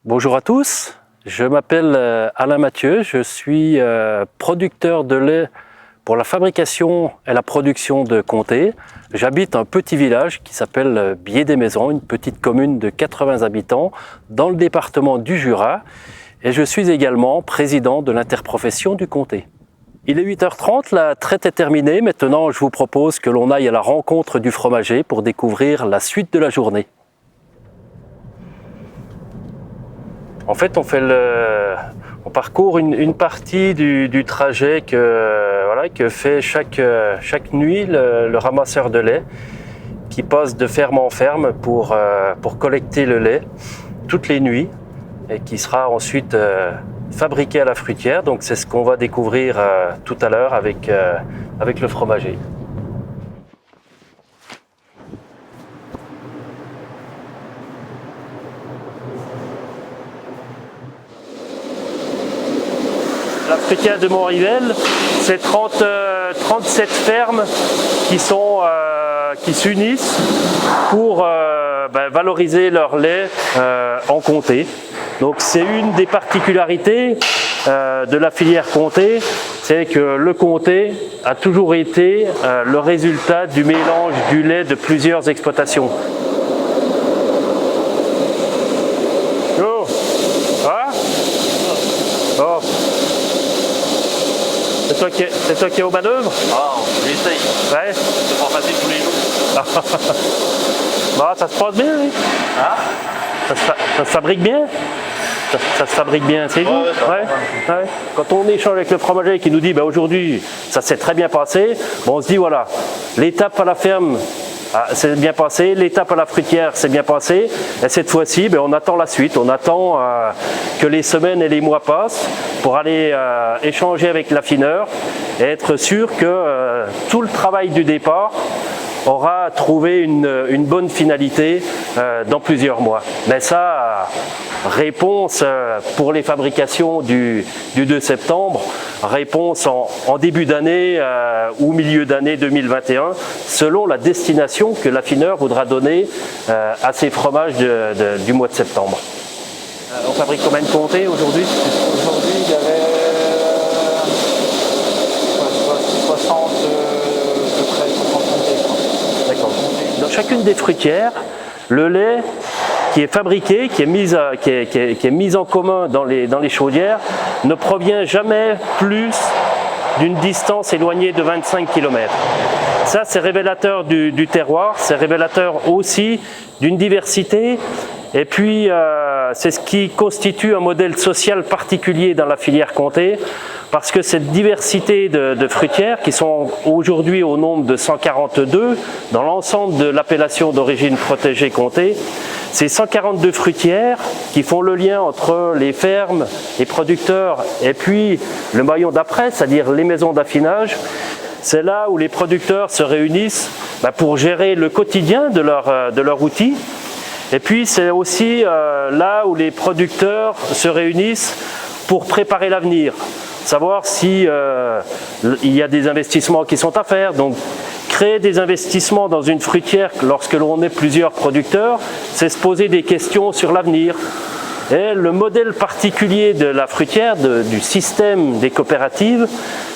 Bonjour à tous, je m'appelle Alain Mathieu, je suis producteur de lait pour la fabrication et la production de comté. J'habite un petit village qui s'appelle Bié-des-Maisons, une petite commune de 80 habitants dans le département du Jura, et je suis également président de l'interprofession du comté. Il est 8h30, la traite est terminée, maintenant je vous propose que l'on aille à la rencontre du fromager pour découvrir la suite de la journée. En fait, on parcourt une partie du trajet que fait chaque nuit le ramasseur de lait qui passe de ferme en ferme pour collecter le lait toutes les nuits et qui sera ensuite fabriqué à la fruitière. Donc c'est ce qu'on va découvrir tout à l'heure avec le fromager. La fruitière de Montrivelle, c'est 37 fermes qui s'unissent pour valoriser leur lait en comté. Donc c'est une des particularités de la filière comté, c'est que le comté a toujours été le résultat du mélange du lait de plusieurs exploitations. Oh. Ah. Oh. C'est toi qui es aux manœuvres? Ah, on essaye. Ouais. C'est pas facile tous les jours. Bah, ça se passe bien, oui. Ah? Ça se fabrique bien? Ça se fabrique bien, c'est vous? Ouais. Quand on échange avec le fromager qui nous dit aujourd'hui ça s'est très bien passé, bon, on se dit voilà, l'étape à la ferme c'est bien passé, l'étape à la fruitière c'est bien passé, et cette fois-ci on attend la suite, on attend que les semaines et les mois passent pour aller échanger avec l'affineur et être sûr que tout le travail du départ aura trouvé une bonne finalité dans plusieurs mois. Mais ça, réponse pour les fabrications du 2 septembre, réponse en début d'année ou milieu d'année 2021, selon la destination que l'affineur voudra donner à ses fromages du mois de septembre. On fabrique combien de comtés aujourd'hui? Aujourd'hui, il y avait 60 comtés. D'accord. Dans chacune des fruitières, le lait qui est fabriqué, qui est mis en commun dans les chaudières, ne provient jamais plus d'une distance éloignée de 25 km. Ça, c'est révélateur du terroir, c'est révélateur aussi d'une diversité, et puis c'est ce qui constitue un modèle social particulier dans la filière comté, parce que cette diversité de fruitières, qui sont aujourd'hui au nombre de 142 dans l'ensemble de l'appellation d'origine protégée comté, ces 142 fruitières qui font le lien entre les fermes, les producteurs et puis le maillon d'après, c'est-à-dire les maisons d'affinage, c'est là où les producteurs se réunissent pour gérer le quotidien de leur outil. Et puis c'est aussi là où les producteurs se réunissent pour préparer l'avenir, savoir si il y a des investissements qui sont à faire. Donc créer des investissements dans une fruitière lorsque l'on est plusieurs producteurs, c'est se poser des questions sur l'avenir. Et le modèle particulier de la fruitière, du système des coopératives,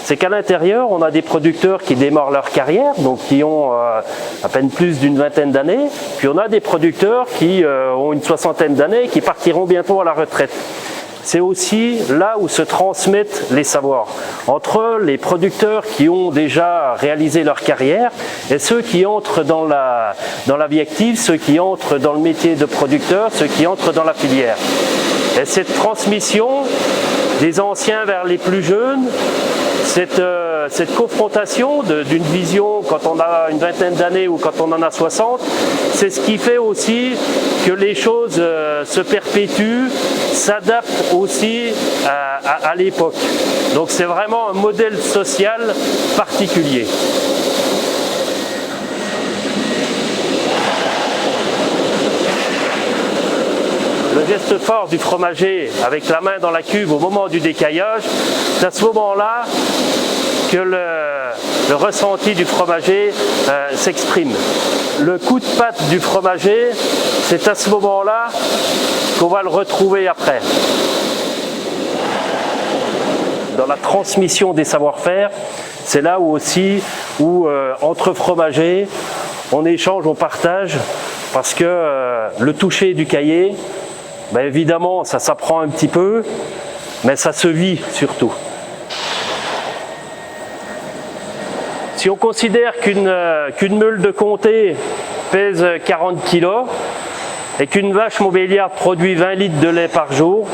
c'est qu'à l'intérieur, on a des producteurs qui démarrent leur carrière, donc qui ont à peine plus d'une vingtaine d'années, puis on a des producteurs qui ont une soixantaine d'années et qui partiront bientôt à la retraite. C'est aussi là où se transmettent les savoirs, entre les producteurs qui ont déjà réalisé leur carrière et ceux qui entrent dans la vie active, ceux qui entrent dans le métier de producteur, ceux qui entrent dans la filière. Et cette transmission des anciens vers les plus jeunes, cette confrontation d'une vision quand on a une vingtaine d'années ou quand on en a 60, c'est ce qui fait aussi que les choses se perpétuent, s'adaptent aussi à l'époque. Donc c'est vraiment un modèle social particulier. Le geste fort du fromager avec la main dans la cuve au moment du décaillage, c'est à ce moment-là que le ressenti du fromager s'exprime. Le coup de patte du fromager, c'est à ce moment-là qu'on va le retrouver après. Dans la transmission des savoir-faire, c'est là où aussi, entre fromagers, on échange, on partage, parce que le toucher du cahier, ben évidemment, ça s'apprend un petit peu, mais ça se vit surtout. Si on considère qu'une meule de comté pèse 40 kg et qu'une vache montbéliarde produit 20 litres de lait par jour,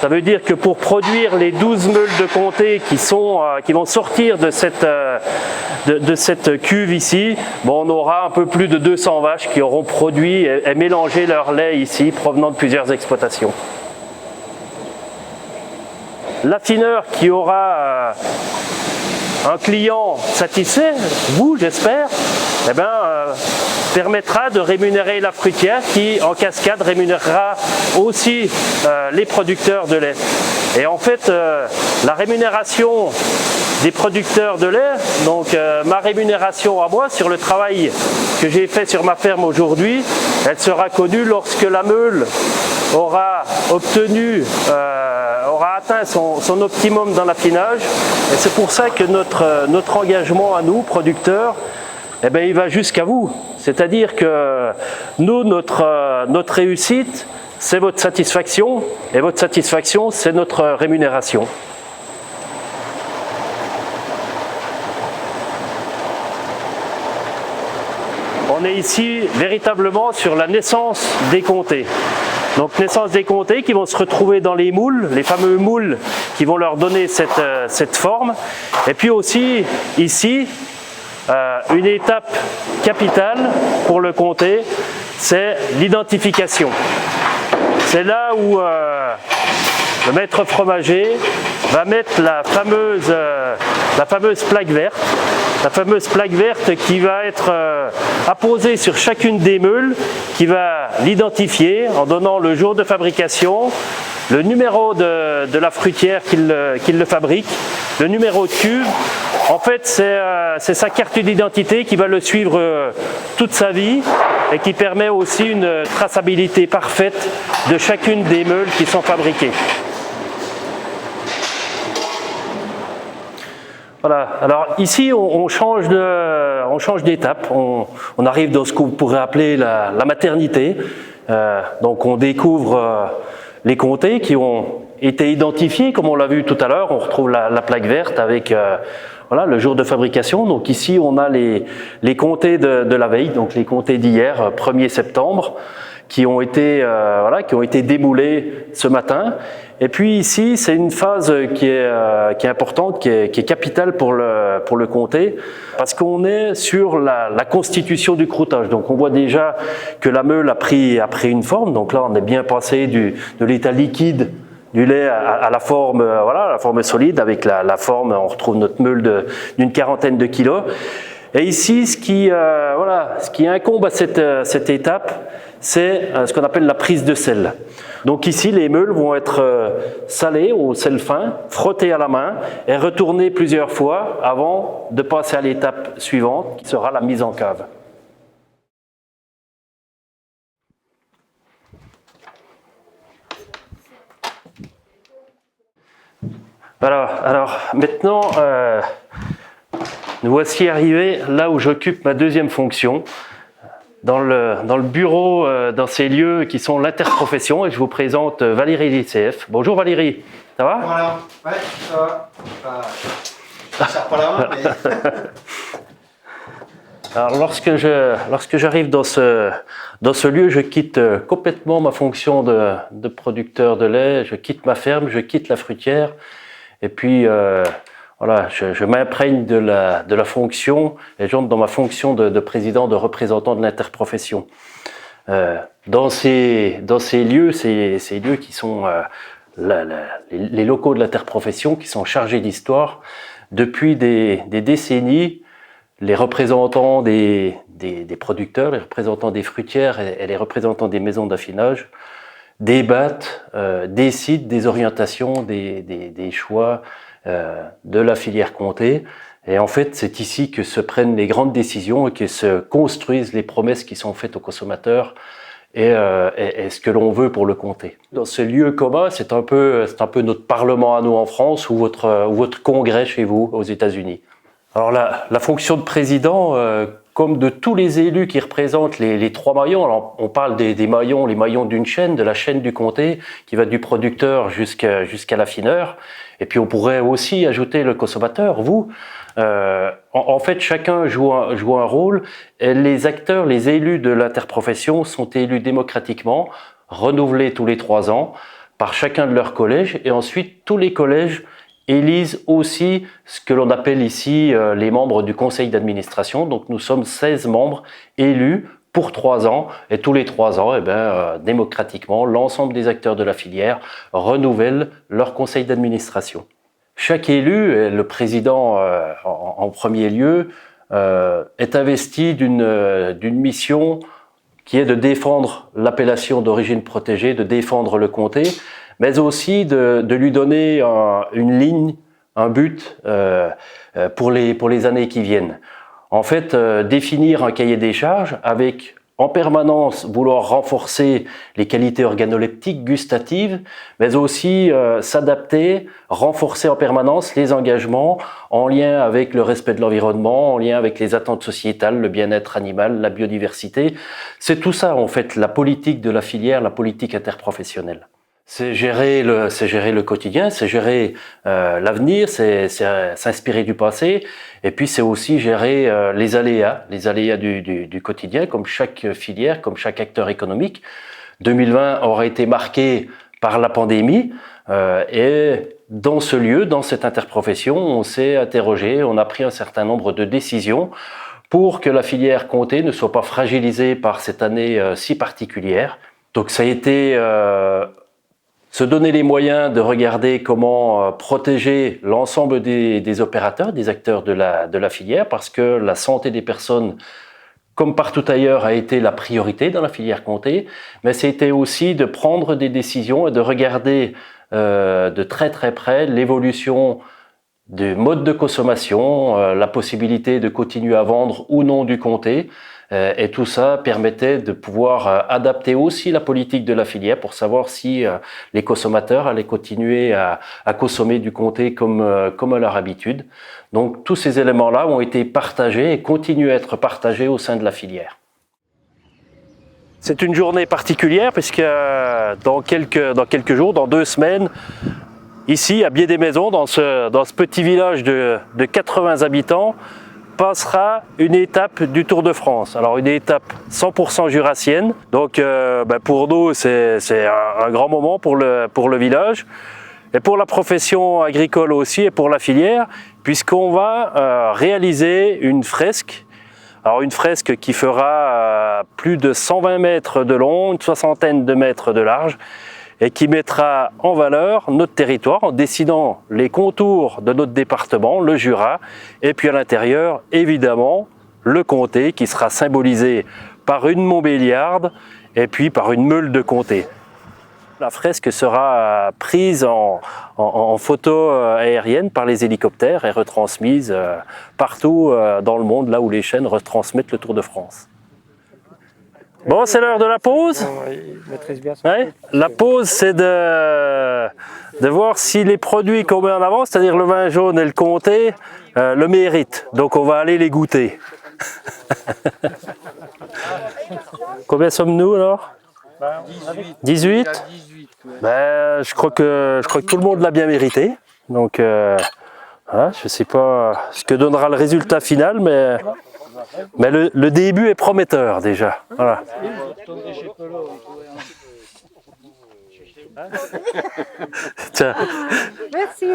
ça veut dire que pour produire les 12 meules de comté qui vont sortir de cette cuve ici, bon, on aura un peu plus de 200 vaches qui auront produit et mélangé leur lait ici, provenant de plusieurs exploitations. L'affineur qui aura un client satisfait, vous j'espère, permettra de rémunérer la fruitière qui en cascade rémunérera aussi les producteurs de lait. Et en fait, la rémunération des producteurs de lait, donc ma rémunération à moi sur le travail que j'ai fait sur ma ferme aujourd'hui, elle sera connue lorsque la meule aura atteint son optimum dans l'affinage. Et c'est pour ça que notre engagement à nous, producteurs, eh bien, il va jusqu'à vous. C'est-à-dire que nous, notre réussite, c'est votre satisfaction, et votre satisfaction, c'est notre rémunération. On est ici véritablement sur la naissance des comtés. Donc naissance des comtés qui vont se retrouver dans les moules, les fameux moules qui vont leur donner cette forme. Et puis aussi ici, une étape capitale pour le comté, c'est l'identification. C'est là où le maître fromager va mettre la fameuse plaque verte. La fameuse plaque verte qui va être apposée sur chacune des meules, qui va l'identifier en donnant le jour de fabrication, le numéro de la fruitière qui le fabrique, le numéro de cuve. En fait, c'est sa carte d'identité qui va le suivre toute sa vie et qui permet aussi une traçabilité parfaite de chacune des meules qui sont fabriquées. Voilà, alors ici on change d'étape, on arrive dans ce qu'on pourrait appeler la maternité. Donc on découvre les comtés qui ont été identifiés, comme on l'a vu tout à l'heure, on retrouve la plaque verte avec voilà, le jour de fabrication. Donc ici on a les comtés de la veille, donc les comtés d'hier, 1er septembre, qui ont été démoulés ce matin. Et puis ici, c'est une phase qui est importante, qui est capitale pour le comté, parce qu'on est sur la constitution du croûtage. Donc on voit déjà que la meule a pris une forme. Donc là, on est bien passé de l'état liquide du lait à la forme, la forme solide. Avec la forme, on retrouve notre meule d'une quarantaine de kilos. Et ici, ce qui incombe à cette étape, c'est ce qu'on appelle la prise de sel. Donc ici, les meules vont être salées au sel fin, frottées à la main et retournées plusieurs fois avant de passer à l'étape suivante, qui sera la mise en cave. Voilà, alors maintenant, nous voici arrivés là où j'occupe ma deuxième fonction. Dans le bureau, dans ces lieux qui sont l'interprofession, et je vous présente Valérie l'ICF. Bonjour Valérie, ça va? Voilà, ouais, ça va. Ça sert pas la main, mais... Alors lorsque j'arrive dans ce lieu, je quitte complètement ma fonction de producteur de lait, je quitte ma ferme, je quitte la fruitière, et puis voilà, je m'imprègne de la fonction et j'entre dans ma fonction de président, de représentant de l'interprofession. Dans ces lieux, ces lieux qui sont les locaux de l'interprofession, qui sont chargés d'histoire, depuis des décennies, les représentants des producteurs, les représentants des fruitières et les représentants des maisons d'affinage débattent, décident des orientations, des choix de la filière comté. Et en fait, c'est ici que se prennent les grandes décisions et que se construisent les promesses qui sont faites aux consommateurs et ce que l'on veut pour le comté. Dans ce lieu commun, c'est un peu notre parlement à nous en France ou votre congrès chez vous aux États-Unis. Alors la fonction de président, comme de tous les élus qui représentent les trois maillons, alors on parle des maillons, les maillons d'une chaîne, de la chaîne du comté, qui va du producteur jusqu'à l'affineur. Et puis on pourrait aussi ajouter le consommateur, vous. En fait, chacun joue un rôle. Et les acteurs, les élus de l'interprofession sont élus démocratiquement, renouvelés tous les 3 ans par chacun de leurs collèges. Et ensuite, tous les collèges élisent aussi ce que l'on appelle ici les membres du conseil d'administration. Donc nous sommes 16 membres élus pour 3 ans, et tous les 3 ans, démocratiquement, l'ensemble des acteurs de la filière renouvellent leur conseil d'administration. Chaque élu, et le président en premier lieu, est investi d'une mission qui est de défendre l'appellation d'origine protégée, de défendre le comté, mais aussi de lui donner une ligne, un but pour les années qui viennent. En fait, définir un cahier des charges avec en permanence vouloir renforcer les qualités organoleptiques, gustatives, mais aussi s'adapter, renforcer en permanence les engagements en lien avec le respect de l'environnement, en lien avec les attentes sociétales, le bien-être animal, la biodiversité. C'est tout ça, en fait, la politique de la filière, la politique interprofessionnelle. C'est gérer le quotidien, c'est gérer l'avenir, c'est s'inspirer du passé, et puis c'est aussi gérer les aléas du quotidien, comme chaque filière, comme chaque acteur économique. 2020 aura été marqué par la pandémie, et dans ce lieu, dans cette interprofession, on s'est interrogé, on a pris un certain nombre de décisions pour que la filière comté ne soit pas fragilisée par cette année si particulière. Donc ça a été se donner les moyens de regarder comment protéger l'ensemble des opérateurs, des acteurs de la filière, parce que la santé des personnes, comme partout ailleurs, a été la priorité dans la filière comté, mais c'était aussi de prendre des décisions et de regarder de très très près l'évolution du mode de consommation, la possibilité de continuer à vendre ou non du comté. Et tout ça permettait de pouvoir adapter aussi la politique de la filière pour savoir si les consommateurs allaient continuer à consommer du comté comme à leur habitude. Donc tous ces éléments-là ont été partagés et continuent à être partagés au sein de la filière. C'est une journée particulière puisque dans quelques jours, dans 2 semaines, ici à Bié-des-Maisons, dans ce petit village de 80 habitants, passera une étape du Tour de France. Alors une étape 100% jurassienne, donc pour nous c'est un grand moment pour le village et pour la profession agricole aussi et pour la filière, puisqu'on va réaliser une fresque. Alors une fresque qui fera plus de 120 mètres de long, une 60aine de mètres de large, et qui mettra en valeur notre territoire en dessinant les contours de notre département, le Jura, et puis à l'intérieur, évidemment, le comté qui sera symbolisé par une Montbéliarde et puis par une meule de comté. La fresque sera prise en photo aérienne par les hélicoptères et retransmise partout dans le monde, là où les chaînes retransmettent le Tour de France. Bon, c'est l'heure de la pause. Ouais. La pause, c'est de voir si les produits qu'on met en avant, c'est-à-dire le vin jaune et le comté, le méritent. Donc on va aller les goûter. Combien sommes-nous alors? 18. Je crois que tout le monde l'a bien mérité. Donc voilà, je ne sais pas ce que donnera le résultat final, mais le début est prometteur déjà. Voilà. Tiens. Merci.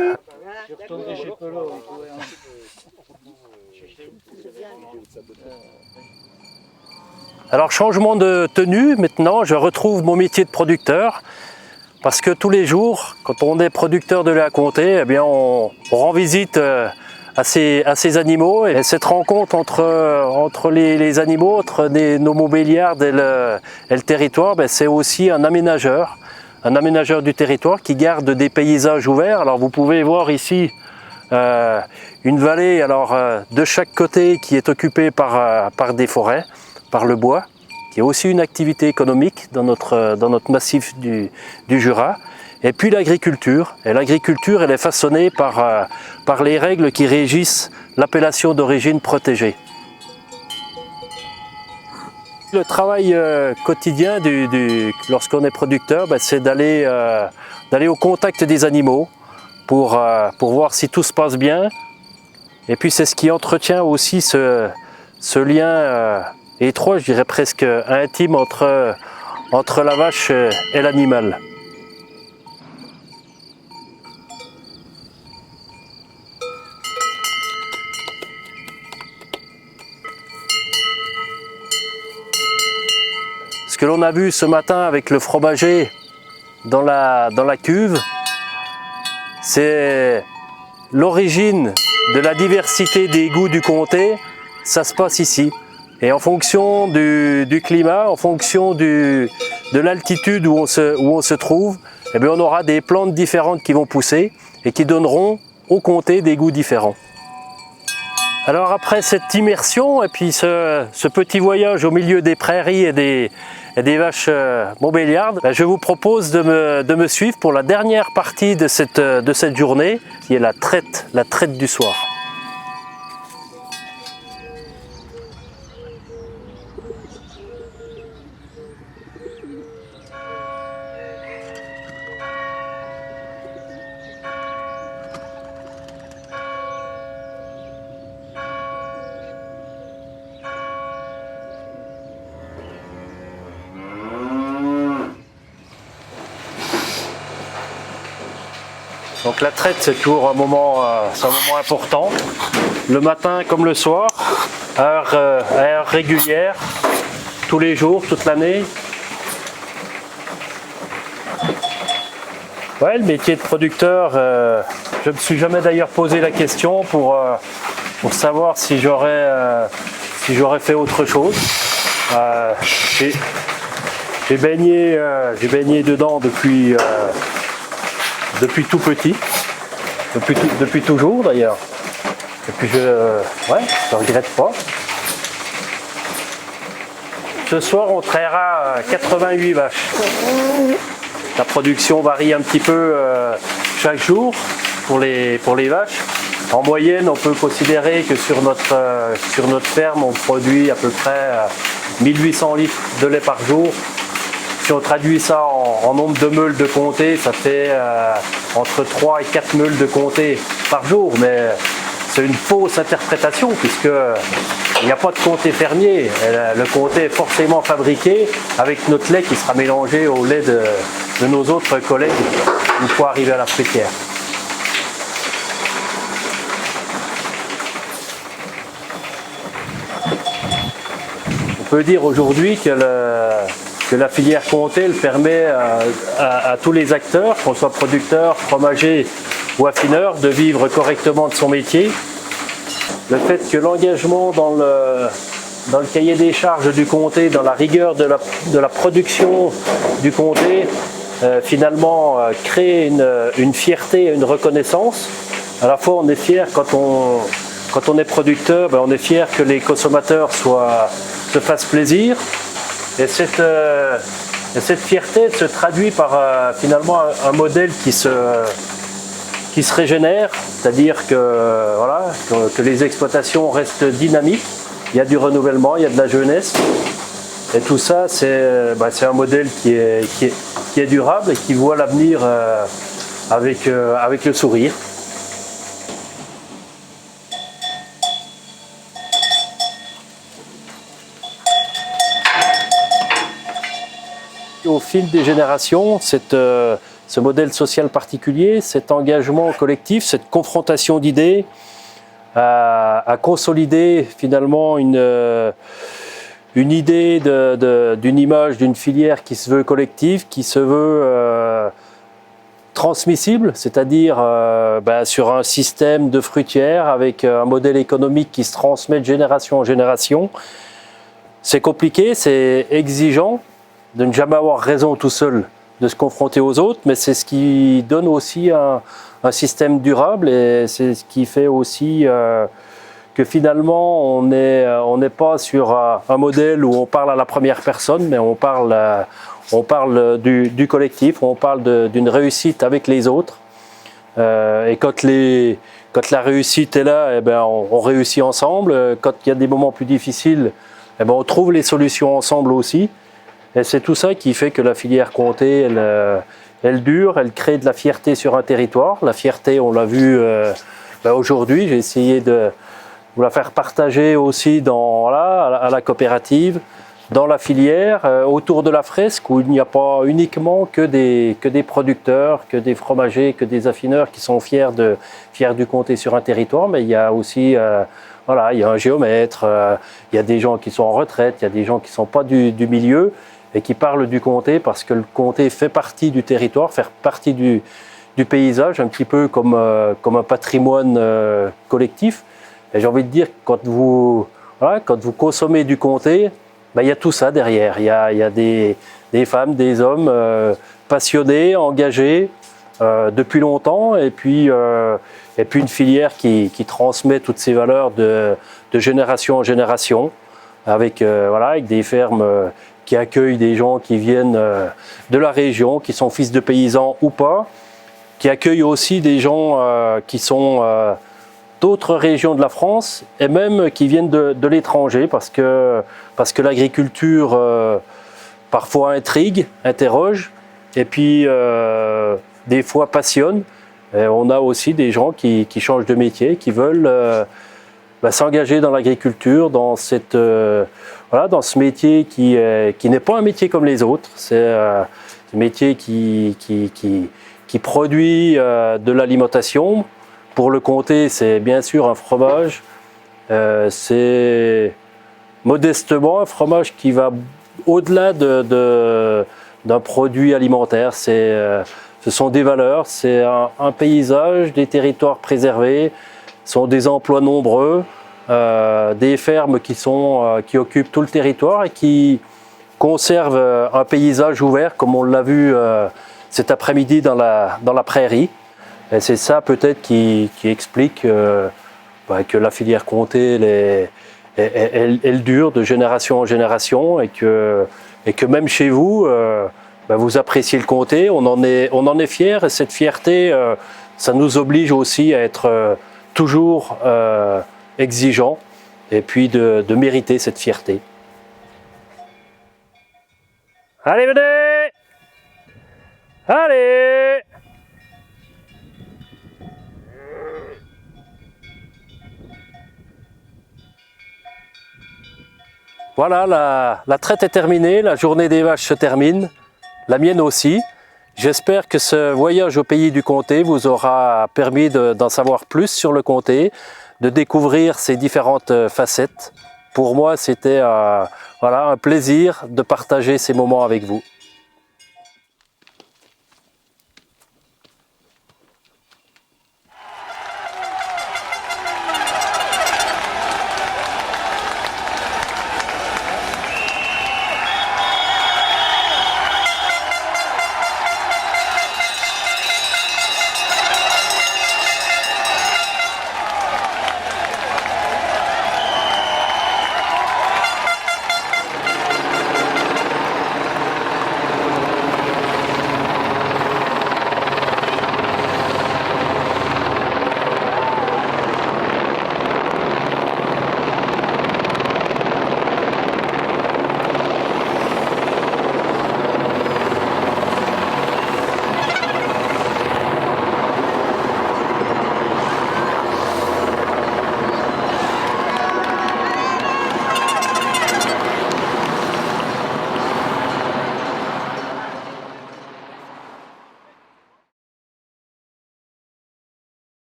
Alors changement de tenue, maintenant je retrouve mon métier de producteur. Parce que tous les jours, quand on est producteur de lait à comté, eh bien on rend visite à ces animaux, et cette rencontre entre les animaux, entre nos Montbéliardes et le territoire, c'est aussi un aménageur du territoire qui garde des paysages ouverts. Alors vous pouvez voir ici Une vallée alors de chaque côté qui est occupée par des forêts, par le bois, qui est aussi une activité économique dans notre massif du Jura. Et puis l'agriculture. Et l'agriculture, elle est façonnée par les règles qui régissent l'appellation d'origine protégée. Le travail quotidien lorsqu'on est producteur, c'est d'aller au contact des animaux pour voir si tout se passe bien. Et puis c'est ce qui entretient aussi ce lien étroit, je dirais presque intime, entre la vache et l'animal. Ce que l'on a vu ce matin avec le fromager dans la cuve, c'est l'origine de la diversité des goûts du comté, ça se passe ici. Et en fonction du climat, en fonction de l'altitude où on se trouve, eh bien on aura des plantes différentes qui vont pousser et qui donneront au comté des goûts différents. Alors après cette immersion et puis ce petit voyage au milieu des prairies et des vaches montbéliardes, je vous propose de me suivre pour la dernière partie de cette journée, qui est la traite du soir. Donc la traite, c'est toujours un moment important, le matin comme le soir, à heure régulière, tous les jours, toute l'année. Ouais, le métier de producteur, je ne me suis jamais d'ailleurs posé la question pour savoir si j'aurais fait autre chose. J'ai baigné dedans depuis tout petit, depuis toujours d'ailleurs. Et puis je regrette pas. Ce soir, on traira 88 vaches. La production varie un petit peu chaque jour pour les vaches. En moyenne, on peut considérer que sur notre ferme, on produit à peu près 1800 litres de lait par jour. Si on traduit ça en nombre de meules de comté, ça fait entre 3 et 4 meules de comté par jour. Mais c'est une fausse interprétation puisque il n'y a pas de comté fermier. Le comté est forcément fabriqué avec notre lait qui sera mélangé au lait de nos autres collègues une fois arrivé à la fruitière. On peut dire aujourd'hui que la filière comté elle permet à tous les acteurs, qu'on soit producteur, fromager ou affineur, de vivre correctement de son métier. Le fait que l'engagement dans le cahier des charges du comté, dans la rigueur de la production du comté, finalement crée une fierté et une reconnaissance. À la fois on est fier quand on est producteur, on est fier que les consommateurs se fassent plaisir. Et cette fierté se traduit par finalement un modèle qui se régénère, c'est-à-dire que les exploitations restent dynamiques, il y a du renouvellement, il y a de la jeunesse. Et tout ça, c'est un modèle qui est durable et qui voit l'avenir avec le sourire. Au fil des générations, ce modèle social particulier, cet engagement collectif, cette confrontation d'idées a consolidé finalement une idée d'une image, d'une filière qui se veut collective, qui se veut transmissible, c'est-à-dire sur un système de fruitière avec un modèle économique qui se transmet de génération en génération. C'est compliqué, c'est exigeant de ne jamais avoir raison tout seul, de se confronter aux autres, mais c'est ce qui donne aussi un système durable, et c'est ce qui fait aussi que finalement on n'est pas sur un modèle où on parle à la première personne, mais on parle du collectif, on parle d'une réussite avec les autres. Et quand la réussite est là, eh ben on réussit ensemble. Quand il y a des moments plus difficiles, eh ben on trouve les solutions ensemble aussi. Et c'est tout ça qui fait que la filière comté, elle dure, elle crée de la fierté sur un territoire. La fierté, on l'a vu aujourd'hui, j'ai essayé de vous la faire partager aussi à la coopérative, dans la filière, autour de la fresque, où il n'y a pas uniquement que des producteurs, que des fromagers, que des affineurs qui sont fiers du comté sur un territoire, mais il y a aussi il y a un géomètre, il y a des gens qui sont en retraite, il y a des gens qui ne sont pas du milieu et qui parlent du comté parce que le comté fait partie du territoire, fait partie du paysage, un petit peu comme un patrimoine collectif. Et j'ai envie de dire, quand vous consommez du comté, il y a tout ça derrière. Il y a des femmes, des hommes passionnés, engagés depuis longtemps, et puis une filière qui transmet toutes ces valeurs de génération en génération, avec des fermes qui accueillent des gens qui viennent de la région, qui sont fils de paysans ou pas, qui accueillent aussi des gens qui sont d'autres régions de la France et même qui viennent de l'étranger parce que l'agriculture parfois intrigue, interroge et puis des fois passionne. Et on a aussi des gens qui changent de métier, qui veulent s'engager dans l'agriculture, dans ce métier qui n'est pas un métier comme les autres. C'est un métier qui produit de l'alimentation. Pour le comté, c'est bien sûr un fromage. C'est modestement un fromage qui va au-delà d'un produit alimentaire. Ce sont des valeurs, c'est un paysage, des territoires préservés, ce sont des emplois nombreux, des fermes qui occupent tout le territoire et qui conservent un paysage ouvert, comme on l'a vu cet après-midi dans la prairie. Et c'est ça peut-être qui explique que la filière comté, elle dure de génération en génération et que même chez vous, vous appréciez le comté, on en est fiers et cette fierté, ça nous oblige aussi à être toujours exigeants et puis de mériter cette fierté. Allez, venez! Allez! Voilà, la traite est terminée, la journée des vaches se termine, la mienne aussi. J'espère que ce voyage au pays du comté vous aura permis d'en savoir plus sur le comté, de découvrir ses différentes facettes. Pour moi, c'était un plaisir de partager ces moments avec vous.